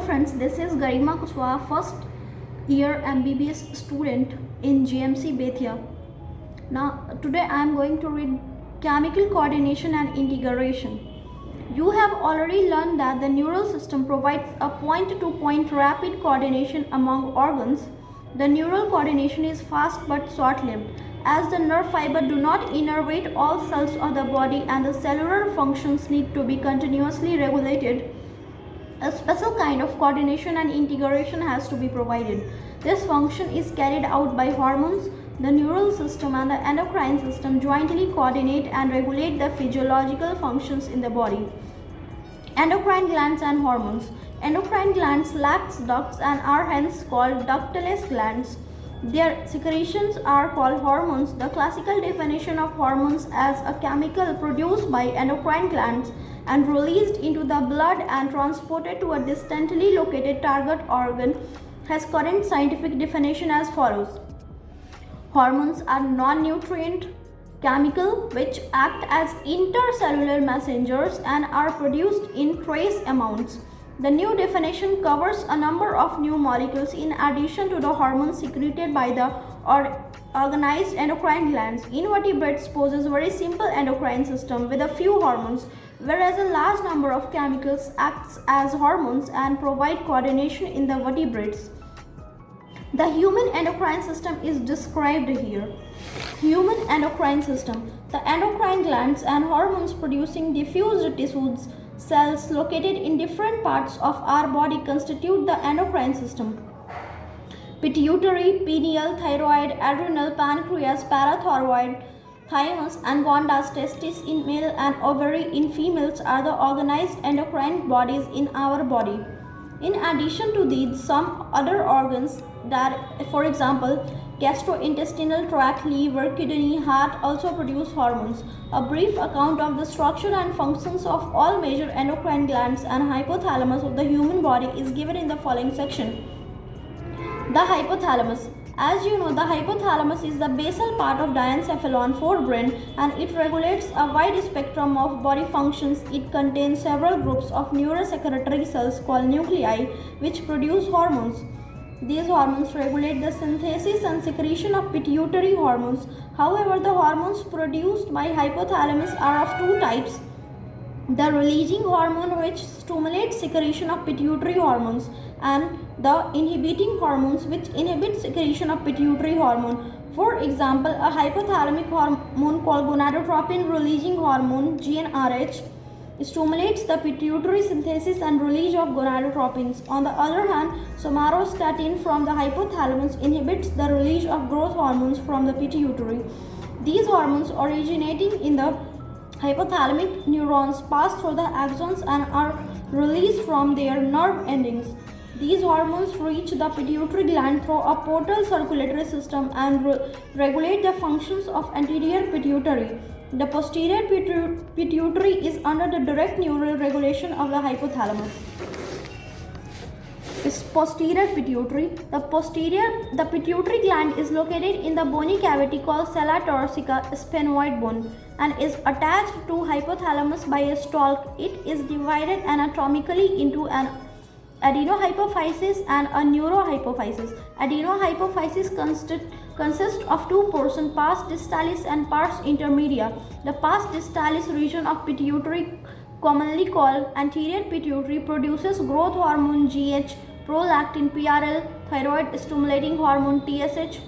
friends, this is Garima Kushwaha, first year MBBS student in GMC Bethia. Now today I am going to read chemical coordination and integration. You have already learned that the neural system provides a point-to-point rapid coordination among organs. The neural coordination is fast but short-lived, as the nerve fiber do not innervate all cells of the body and the cellular functions need to be continuously regulated. A special kind of coordination and integration has to be provided. This function is carried out by hormones. The neural system and the endocrine system jointly coordinate and regulate the physiological functions in the body. Endocrine glands and hormones. Endocrine glands lack ducts and are hence called ductless glands. Their secretions are called hormones. The classical definition of hormones as a chemical produced by endocrine glands and released into the blood and transported to a distantly located target organ has current scientific definition as follows. Hormones are non-nutrient chemical which act as intercellular messengers and are produced in trace amounts. The new definition covers a number of new molecules in addition to the hormones secreted by the organized endocrine glands. Invertebrates possess very simple endocrine system with a few hormones, whereas a large number of chemicals acts as hormones and provide coordination in the vertebrates. The human endocrine system is described here. Human endocrine system. The endocrine glands and hormones producing diffused tissues, cells located in different parts of our body constitute the endocrine system. Pituitary, pineal, thyroid, adrenal, pancreas, parathyroid, thymus and glands, testes in male and ovary in females are the organized endocrine bodies in our body. In addition to these, some other organs that, for example, gastrointestinal tract, liver, kidney, heart also produce hormones. A brief account of the structure and functions of all major endocrine glands and hypothalamus of the human body is given in the following section. The hypothalamus. As you know, the hypothalamus is the basal part of diencephalon forebrain and it regulates a wide spectrum of body functions. It contains several groups of neurosecretory cells called nuclei which produce hormones. These hormones regulate the synthesis and secretion of pituitary hormones. However, the hormones produced by hypothalamus are of two types. The releasing hormone which stimulates secretion of pituitary hormones and the inhibiting hormones which inhibit secretion of pituitary hormone. For example, a hypothalamic hormone called gonadotropin releasing hormone GnRH stimulates the pituitary synthesis and release of gonadotropins. On the other hand, somatostatin from the hypothalamus inhibits the release of growth hormones from the pituitary. These hormones originating in the hypothalamic neurons pass through the axons and are released from their nerve endings. These hormones reach the pituitary gland through a portal circulatory system and regulate the functions of anterior pituitary. The posterior pituitary is under the direct neural regulation of the hypothalamus. Posterior pituitary. The pituitary gland is located in the bony cavity called sella thoracica sphenoid bone and is attached to hypothalamus by a stalk. It is divided anatomically into an adenohypophysis and a neurohypophysis. Adenohypophysis consists of two portions, pars distalis and pars intermedia. The pars distalis region of pituitary, commonly called anterior pituitary, produces growth hormone GH, prolactin PRL, thyroid stimulating hormone TSH,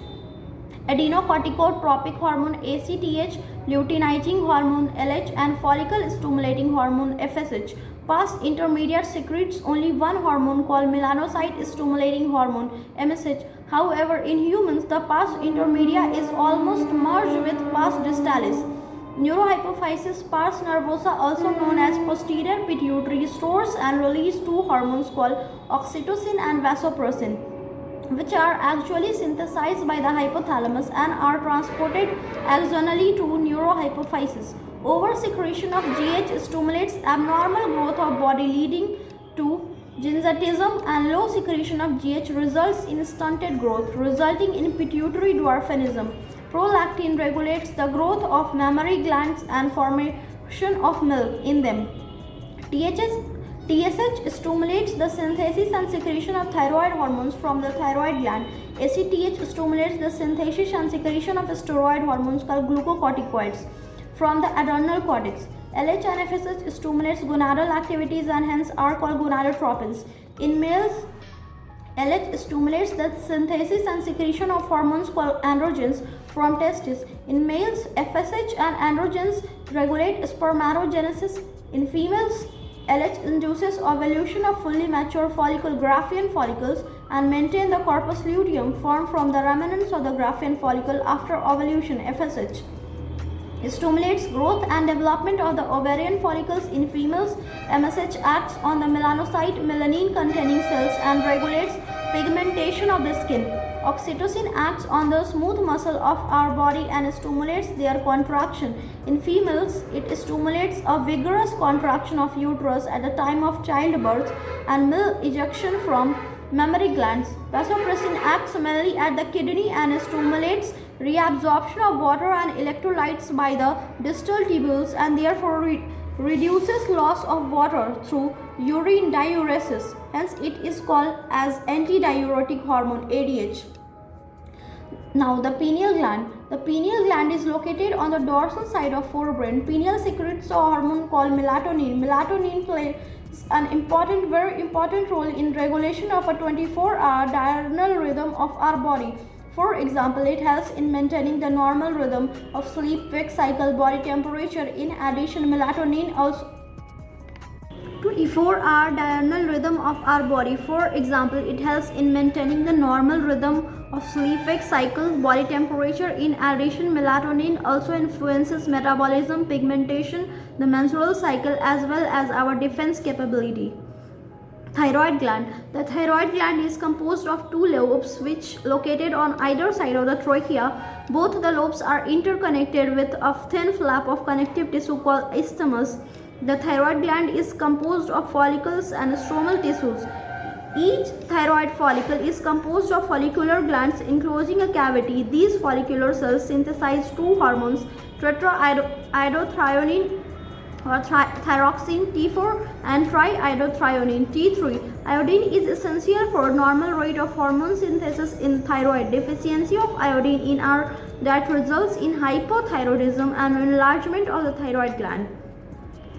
adenocorticotropic hormone ACTH, luteinizing hormone LH and follicle stimulating hormone FSH. Pars intermediate secretes only one hormone called melanocyte stimulating hormone MSH. However, in humans, the pars intermedia is almost merged with pars distalis. Neurohypophysis pars nervosa, also known as posterior pituitary, stores and releases two hormones called oxytocin and vasopressin, which are actually synthesized by the hypothalamus and are transported axonally to neurohypophysis. Oversecretion of GH stimulates abnormal growth of body leading to gingitism, and low secretion of GH results in stunted growth, resulting in pituitary dwarfism. Prolactin regulates the growth of mammary glands and formation of milk in them. TSH stimulates the synthesis and secretion of thyroid hormones from the thyroid gland. ACTH stimulates the synthesis and secretion of steroid hormones called glucocorticoids from the adrenal cortex. LH and FSH stimulates gonadal activities and hence are called gonadotropins. In males, LH stimulates the synthesis and secretion of hormones called androgens from testes. In males, FSH and androgens regulate spermatogenesis. In females, LH induces ovulation of fully mature follicle Graafian follicles and maintain the corpus luteum formed from the remnants of the Graafian follicle after ovulation. FSH stimulates growth and development of the ovarian follicles in females. MSH acts on the melanocyte melanin containing cells and regulates pigmentation of the skin. Oxytocin acts on the smooth muscle of our body and stimulates their contraction. In females, it stimulates a vigorous contraction of uterus at the time of childbirth and milk ejection from mammary glands. Vasopressin acts mainly at the kidney and stimulates reabsorption of water and electrolytes by the distal tubules and therefore reduces loss of water through urine diuresis. Hence, it is called as antidiuretic hormone ADH. Now, the pineal gland. The pineal gland is located on the dorsal side of forebrain. Pineal secretes a hormone called melatonin. Melatonin plays an very important role in regulation of a 24-hour diurnal rhythm of our body. For example, it helps in maintaining the normal rhythm of sleep-wake cycle, body temperature. In addition, melatonin also 24-hour diurnal rhythm of our body. For example, it helps in maintaining the normal rhythm of sleep-wake cycle, body temperature. In addition, melatonin also influences metabolism, pigmentation, the menstrual cycle, as well as our defense capability. Thyroid gland. The thyroid gland is composed of two lobes which located on either side of the trachea. Both the lobes are interconnected with a thin flap of connective tissue called isthmus. The thyroid gland is composed of follicles and stromal tissues. Each thyroid follicle is composed of follicular glands enclosing a cavity. These follicular cells synthesize two hormones, tetraiodothyronine or thyroxine T4 and triiodothyronine T3. Iodine is essential for normal rate of hormone synthesis in thyroid. Deficiency of iodine in our diet results in hypothyroidism and enlargement of the thyroid gland,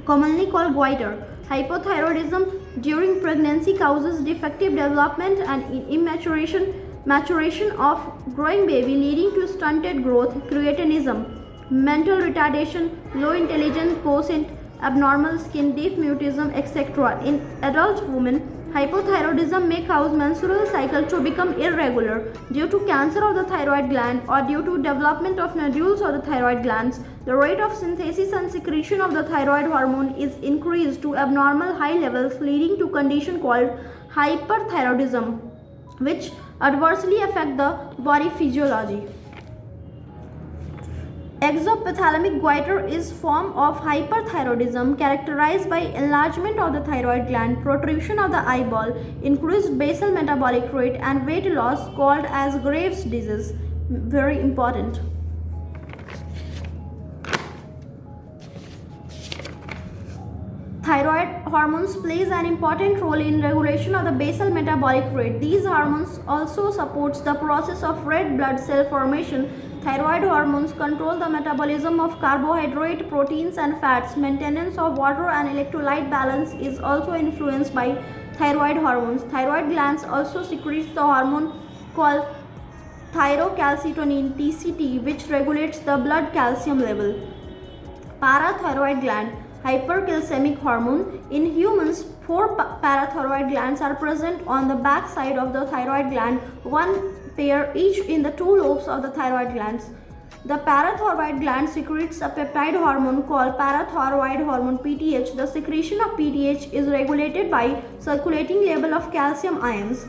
commonly called goiter. Hypothyroidism during pregnancy causes defective development and maturation of growing baby, leading to stunted growth, cretinism, mental retardation, low intelligence quotient, abnormal skin, deaf mutism, etc. In adult women, hypothyroidism may cause menstrual cycle to become irregular due to cancer of the thyroid gland or due to development of nodules of the thyroid glands. The rate of synthesis and secretion of the thyroid hormone is increased to abnormal high levels, leading to condition called hyperthyroidism, which adversely affect the body physiology. Exophthalmic goiter is form of hyperthyroidism characterized by enlargement of the thyroid gland, protrusion of the eyeball, increased basal metabolic rate and weight loss called as Graves' disease. Very important. Thyroid hormones plays an important role in regulation of the basal metabolic rate. These hormones also supports the process of red blood cell formation. Thyroid hormones control the metabolism of carbohydrate, proteins and fats. Maintenance of water and electrolyte balance is also influenced by thyroid hormones. Thyroid glands also secretes the hormone called thyrocalcitonin TCT, which regulates the blood calcium level. Parathyroid gland, hypercalcemic hormone. In humans, 4 parathyroid glands are present on the back side of the thyroid gland, one pair each in the 2 lobes of the thyroid glands. The parathyroid gland secretes a peptide hormone called parathyroid hormone PTH. The secretion of PTH is regulated by circulating level of calcium ions.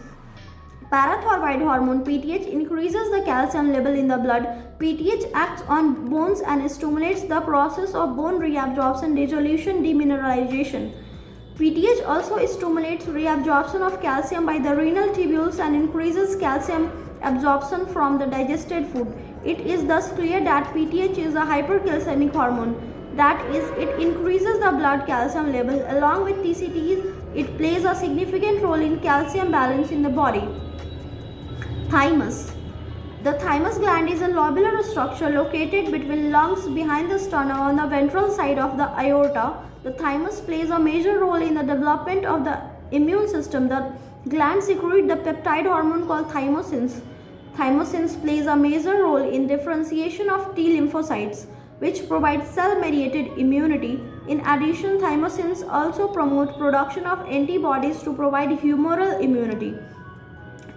Parathyroid hormone PTH increases the calcium level in the blood. PTH acts on bones and stimulates the process of bone reabsorption, dissolution, demineralization. PTH also stimulates reabsorption of calcium by the renal tubules and increases calcium absorption from the digested food. It is thus clear that PTH is a hypercalcemic hormone. That is, it increases the blood calcium level. Along with TCTs, It plays a significant role in calcium balance in the body. Thymus. The thymus gland is a lobular structure located between lungs behind the sternum on the ventral side of the aorta. The thymus plays a major role in the development of the immune system. The gland secretes the peptide hormone called thymosins. Thymosins plays a major role in differentiation of T lymphocytes, which provide cell-mediated immunity. In addition, thymosins also promote production of antibodies to provide humoral immunity.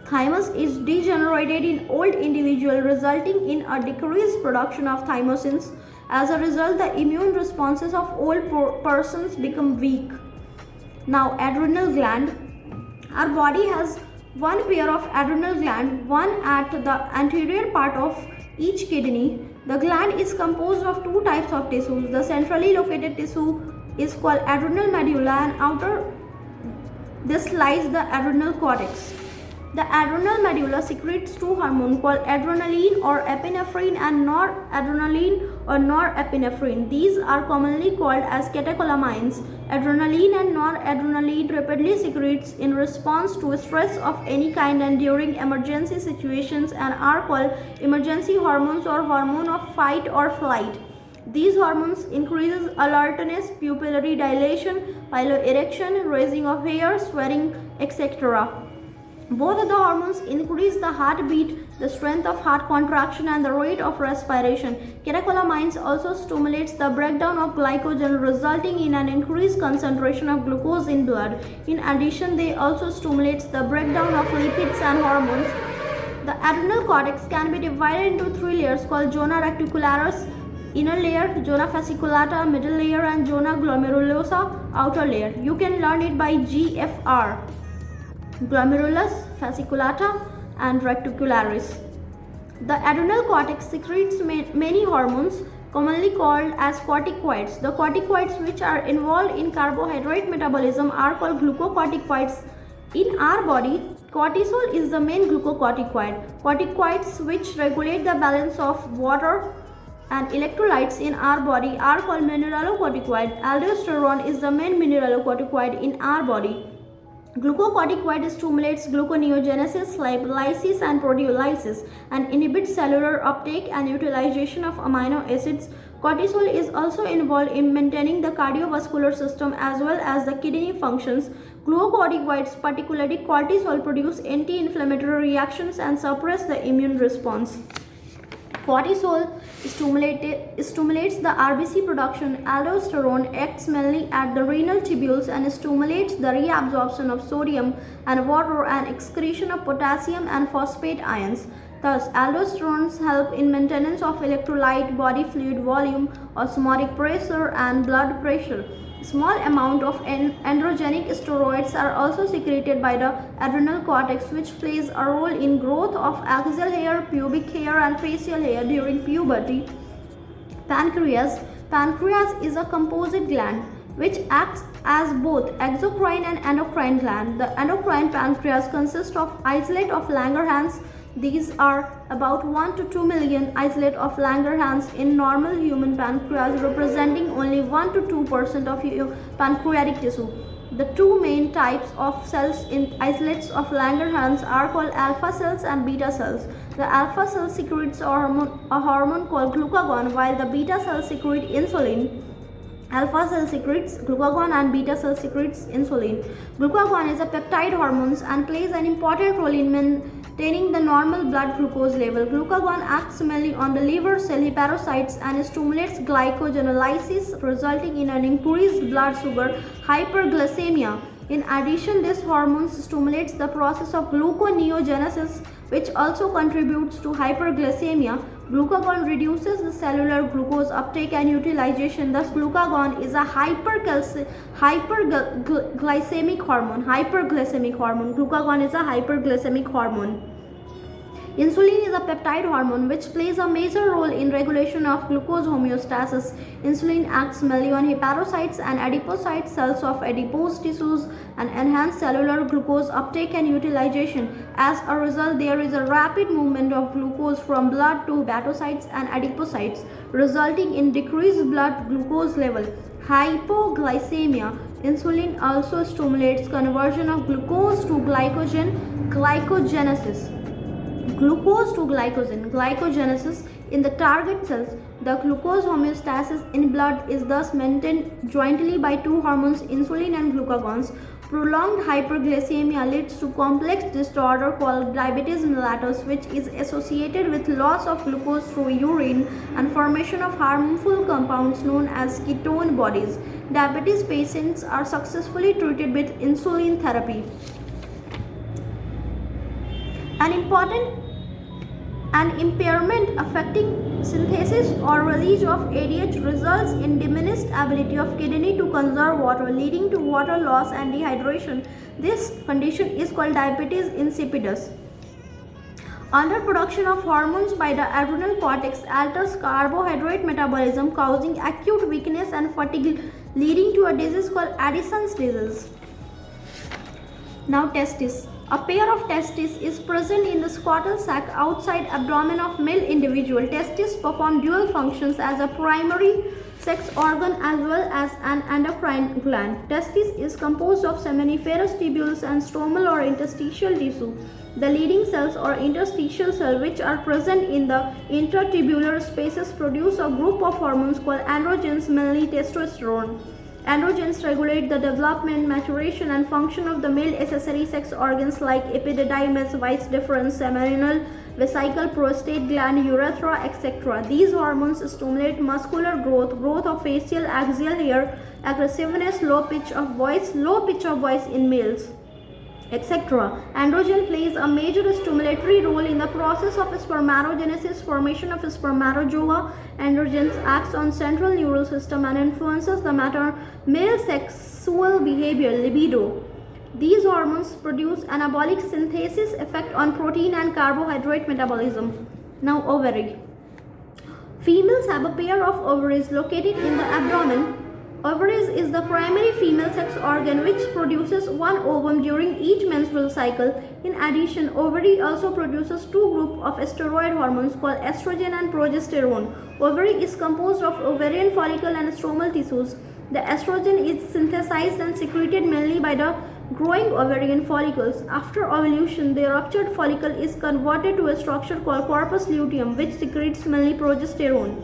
Thymus is degenerated in old individuals, resulting in a decreased production of thymosins. As a result, the immune responses of old persons become weak. Now, adrenal gland. Our body has one pair of adrenal gland, one at the anterior part of each kidney. The gland is composed of two types of tissues. The centrally located tissue is called adrenal medulla, and outer this lies the adrenal cortex. The adrenal medulla secretes two hormones called adrenaline or epinephrine and noradrenaline or norepinephrine. These are commonly called as catecholamines. Adrenaline and noradrenaline rapidly secretes in response to stress of any kind and during emergency situations and are called emergency hormones or hormone of fight or flight. These hormones increases alertness, pupillary dilation, piloerection, raising of hair, sweating, etc. Both of the hormones increase the heartbeat, the strength of heart contraction, and the rate of respiration. Catecholamines also stimulates the breakdown of glycogen, resulting in an increased concentration of glucose in blood. In addition, they also stimulates the breakdown of lipids and hormones. The adrenal cortex can be divided into three layers called zona reticularis, inner layer, zona fasciculata, middle layer, and zona glomerulosa, outer layer. You can learn it by GFR. Glomerulus, fasciculata, and reticularis. The adrenal cortex secretes many hormones commonly called as corticoids. The corticoids which are involved in carbohydrate metabolism are called glucocorticoids. In our body, cortisol is the main glucocorticoid. Corticoids which regulate the balance of water and electrolytes in our body are called mineralocorticoid. Aldosterone is the main mineralocorticoid in our body. Glucocorticoid stimulates gluconeogenesis, lipolysis, and proteolysis, and inhibits cellular uptake and utilization of amino acids. Cortisol is also involved in maintaining the cardiovascular system as well as the kidney functions. Glucocorticoids, particularly cortisol, produce anti-inflammatory reactions and suppress the immune response. Cortisol stimulates the RBC production. Aldosterone acts mainly at the renal tubules and stimulates the reabsorption of sodium and water and excretion of potassium and phosphate ions. Thus, aldosterones help in maintenance of electrolyte, body fluid volume, osmotic pressure, and blood pressure. Small amount of androgenic steroids are also secreted by the adrenal cortex, which plays a role in growth of axial hair, pubic hair, and facial hair during puberty. Pancreas. Pancreas is a composite gland which acts as both exocrine and endocrine gland. The endocrine pancreas consists of isolate of Langerhans. These are about 1 to 2 million isolate of Langerhans in normal human pancreas, representing only 1 to 2% of pancreatic tissue. The two main types of cells in isolates of Langerhans are called alpha cells and beta cells. The alpha cell secretes a hormone called glucagon, while the beta cell secretes insulin. Alpha cell secretes glucagon and beta cell secretes insulin. Glucagon is a peptide hormone and plays an important role in maintaining the normal blood glucose level. Glucagon acts mainly on the liver cell hepatocytes and stimulates glycogenolysis, resulting in an increased blood sugar hyperglycemia. In addition, this hormone stimulates the process of gluconeogenesis, which also contributes to hyperglycemia. Glucagon reduces the cellular glucose uptake and utilization. Thus, glucagon is a hyperglycemic hormone. Glucagon is a hyperglycemic hormone. Insulin is a peptide hormone which plays a major role in regulation of glucose homeostasis. Insulin acts mainly on hepatocytes and adipocyte cells of adipose tissues and enhance cellular glucose uptake and utilization. As a result, there is a rapid movement of glucose from blood to hepatocytes and adipocytes, resulting in decreased blood glucose level. Hypoglycemia. Insulin also stimulates conversion of glucose to glycogen, glycogenesis. Glucose to glycogenesis in the target cells. The glucose homeostasis in blood is thus maintained jointly by two hormones, insulin and glucagons. Prolonged hyperglycemia leads to complex disorder called diabetes mellitus, which is associated with loss of glucose through urine and formation of harmful compounds known as ketone bodies. Diabetes patients are successfully treated with insulin therapy. An impairment affecting synthesis or release of ADH results in diminished ability of kidney to conserve water, leading to water loss and dehydration. This condition is called diabetes insipidus. Underproduction of hormones by the adrenal cortex alters carbohydrate metabolism, causing acute weakness and fatigue, leading to a disease called Addison's disease. Now, testis. A pair of testes is present in the scrotal sac outside abdomen of male individual. Testes perform dual functions as a primary sex organ as well as an endocrine gland. Testis is composed of seminiferous tubules and stromal or interstitial tissue. The leading cells or interstitial cells which are present in the intratubular spaces produce a group of hormones called androgens, mainly testosterone. Androgens regulate the development, maturation and function of the male accessory sex organs like epididymis, vas deferens, seminal vesicle, prostate gland, urethra, etc. These hormones stimulate muscular growth, growth of facial axial hair, aggressiveness, low pitch of voice in males, etc. Androgen plays a major stimulatory role in the process of spermatogenesis, formation of spermatozoa. Androgens acts on central neural system and influences the male sexual behavior, libido. These hormones produce anabolic synthesis effect on protein and carbohydrate metabolism. Now, ovary. Females have a pair of ovaries located in the abdomen. Ovaries is the primary female sex organ which produces one ovum during each menstrual cycle. In addition, ovary also produces two groups of steroid hormones called estrogen and progesterone. Ovary is composed of ovarian follicle and stromal tissues. The estrogen is synthesized and secreted mainly by the growing ovarian follicles. After ovulation, the ruptured follicle is converted to a structure called corpus luteum, which secretes mainly progesterone.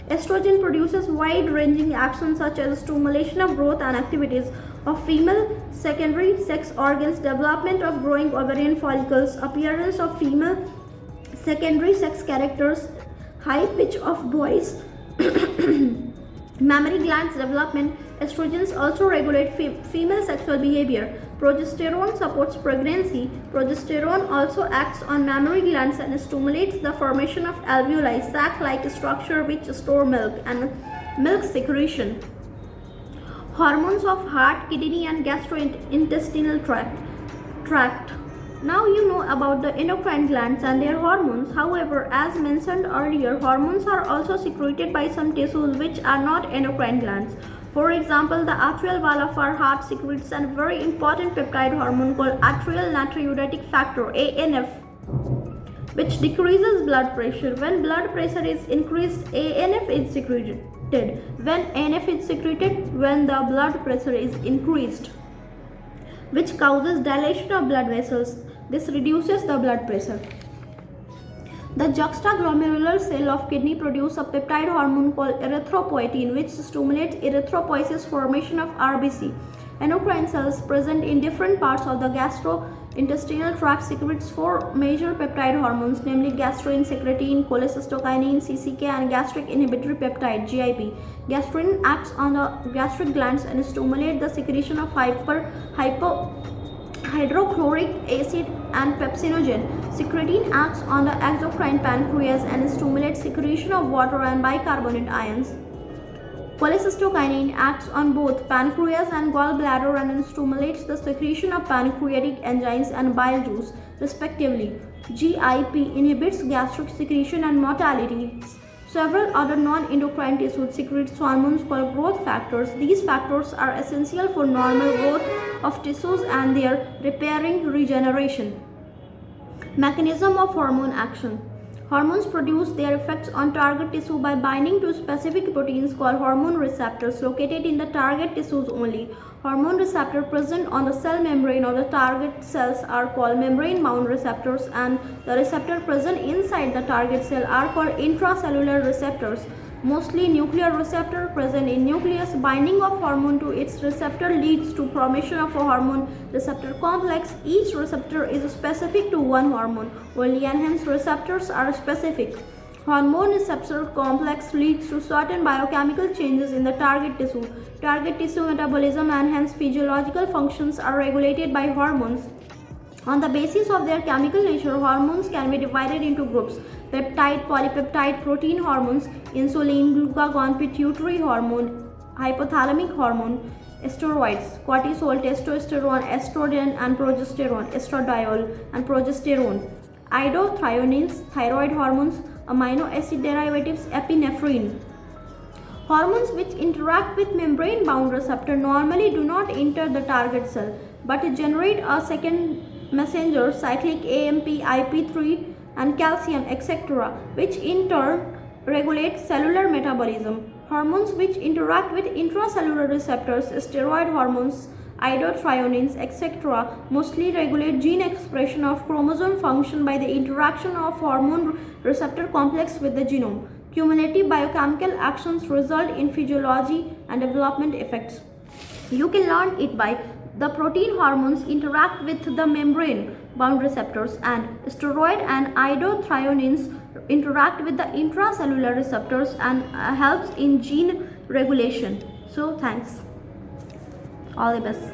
Estrogen produces wide-ranging actions such as stimulation of growth and activities of female secondary sex organs, development of growing ovarian follicles, appearance of female secondary sex characters, high pitch of voice, mammary glands development. Estrogens also regulate female sexual behavior. Progesterone supports pregnancy. Progesterone also acts on mammary glands and stimulates the formation of alveoli, sac-like structure which store milk, and milk secretion. Hormones of heart, kidney and gastrointestinal tract. Now you know about the endocrine glands and their hormones. However, as mentioned earlier, hormones are also secreted by some tissues which are not endocrine glands. For example, the atrial wall of our heart secretes a very important peptide hormone called atrial natriuretic factor (ANF), which decreases blood pressure. When blood pressure is increased, ANF is secreted. When ANF is secreted, when the blood pressure is increased, which causes dilation of blood vessels. This reduces the blood pressure. The juxtaglomerular cell of kidney produces a peptide hormone called erythropoietin, which stimulates erythropoiesis formation of RBC. Endocrine cells present in different parts of the gastrointestinal tract secretes four major peptide hormones, namely gastrin, secretin, cholecystokinin, CCK, and gastric inhibitory peptide (GIP). Gastrin acts on the gastric glands and stimulates the secretion of hydrochloric acid and pepsinogen. Secretin acts on the exocrine pancreas and stimulates secretion of water and bicarbonate ions. Cholecystokinin acts on both pancreas and gallbladder and stimulates the secretion of pancreatic enzymes and bile juice, respectively. GIP inhibits gastric secretion and motility. Several other non-endocrine tissues secrete hormones called growth factors. These factors are essential for normal growth of tissues and their repairing regeneration. Mechanism of hormone action. Hormones produce their effects on target tissue by binding to specific proteins called hormone receptors located in the target tissues only. Hormone receptors present on the cell membrane of the target cells are called membrane-bound receptors, and the receptors present inside the target cell are called intracellular receptors. Mostly nuclear receptor present in nucleus. Binding of hormone to its receptor leads to formation of a hormone receptor complex. Each receptor is specific to one hormone only, and hence receptors are specific. Hormone receptor complex leads to certain biochemical changes in the target tissue. Target tissue metabolism and hence physiological functions are regulated by hormones. On the basis of their chemical nature, hormones can be divided into groups: peptide, polypeptide, protein hormones, insulin, glucagon, pituitary hormone, hypothalamic hormone, steroids, cortisol, testosterone, estrogen and progesterone, estradiol and progesterone, iodothioneins, thyroid hormones, amino acid derivatives, epinephrine. Hormones which interact with membrane-bound receptor normally do not enter the target cell but generate a second messenger, cyclic AMP, IP3 and calcium, etc., which in turn regulate cellular metabolism. Hormones which interact with intracellular receptors, steroid hormones, iodothioneins, etc., mostly regulate gene expression of chromosome function by the interaction of hormone receptor complex with the genome. Cumulative biochemical actions result in physiology and development effects. You can learn it by the protein hormones interact with the membrane bound receptors, and steroid and iodothioneins interact with the intracellular receptors and helps in gene regulation. So thanks. All the best.